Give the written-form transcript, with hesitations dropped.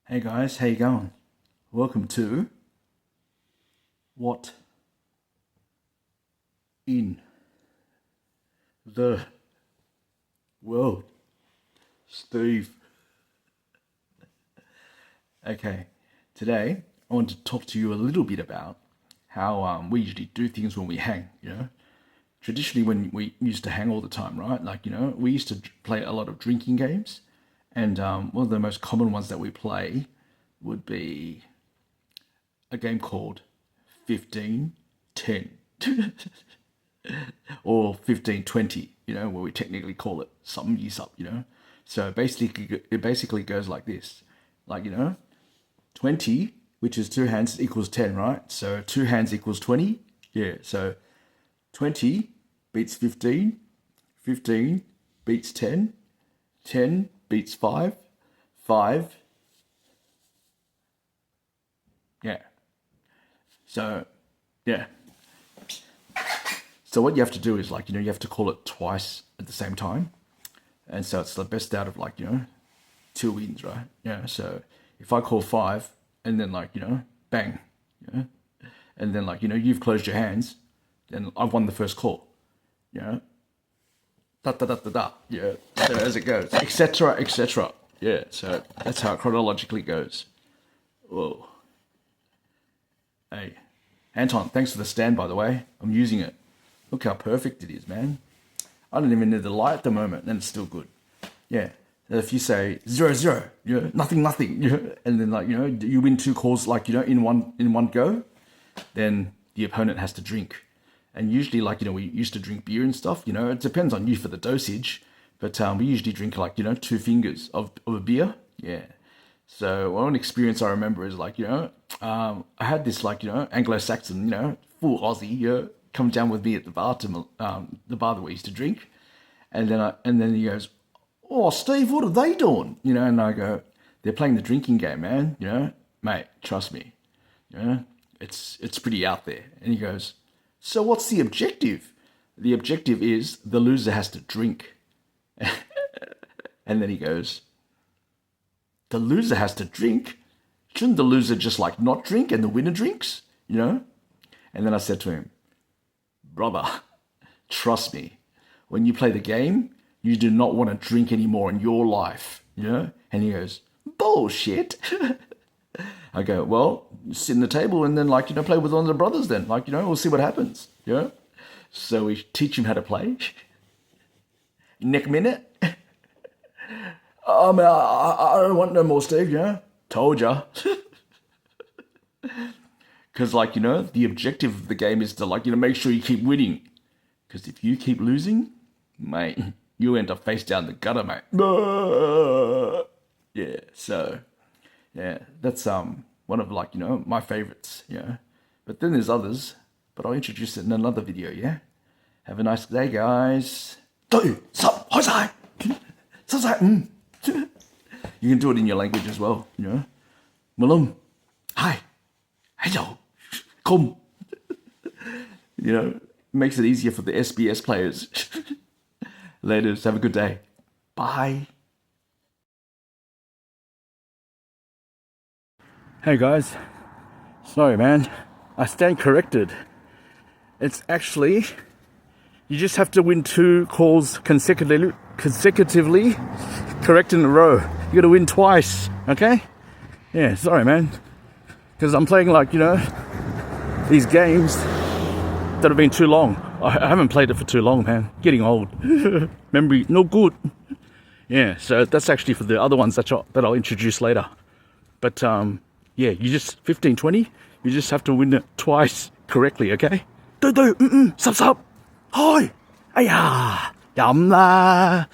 Hey guys, how you going? Welcome to What in the World, Steve. Okay, today I want to talk to you a little bit about how we usually do things when we hang, Traditionally, when we used to hang all the time, right? We used to play a lot of drinking games, and one of the most common ones that we play would be a game called 1510 or 1520, where we technically call it some use up. So basically, it basically goes like this, 20, which is two hands equals 10, right? So two hands equals 20. Yeah. So 20 beats 15, 15 beats 10, 10 beats 5, 5. Yeah. So, yeah. So what you have to do is you have to call it twice at the same time. And so it's the best out of two wins, right? Yeah. So if I call 5 and then bang, and then you've closed your hands, then I've won the first call. Da da da da da. Yeah. So as it goes, etc. etc. Yeah. So that's how it chronologically goes. Whoa. Hey, Anton, thanks for the stand, by the way. I'm using it. Look how perfect it is, man. I don't even need the light at the moment, and it's still good. Yeah. If you say 0-0, nothing, and then you win two calls in one go, then the opponent has to drink. And usually we used to drink beer and stuff. It depends on you for the dosage, but we usually drink 2 fingers of a beer. Yeah. So one experience I remember is I had this Anglo-Saxon, full Aussie, come down with me at the bar the bar that we used to drink, and then he goes, "Oh, Steve, what are they doing?" And I go, "They're playing the drinking game, man. Mate, trust me, it's pretty out there." And he goes, "So what's the objective?" "The objective is the loser has to drink." And then he goes, "The loser has to drink? Shouldn't the loser just not drink and the winner drinks?" And then I said to him, "Brother, trust me, when you play the game, you do not want to drink anymore in your life." And he goes, "Bullshit." I go, "Well, sit in the table and then play with one of the brothers then. We'll see what happens." So we teach him how to play. Next minute, "Oh man, I don't want no more, Steve, Told ya." Because the objective of the game is to make sure you keep winning. Because if you keep losing, mate, you end up face down the gutter, mate. Yeah, so yeah, that's one of my favorites, But then there's others, but I'll introduce it in another video, yeah? Have a nice day, guys. Do sup, hosai. You can do it in your language as well, Malum. Hi. Hello. Come. Makes it easier for the SBS players. Laters, have a good day. Bye. Hey guys. Sorry, man. I stand corrected. It's actually, you just have to win 2 calls consecutively, correct in a row. You gotta win twice, okay? Yeah, sorry, man. Because I'm playing these games that have been too long. I haven't played it for too long, man. Getting old. Memory, no good. Yeah, so that's actually for the other ones that I'll introduce later. But, yeah, you just, 15-20, you just have to win it twice correctly, okay? Sup. Hi. Aya. Yum la.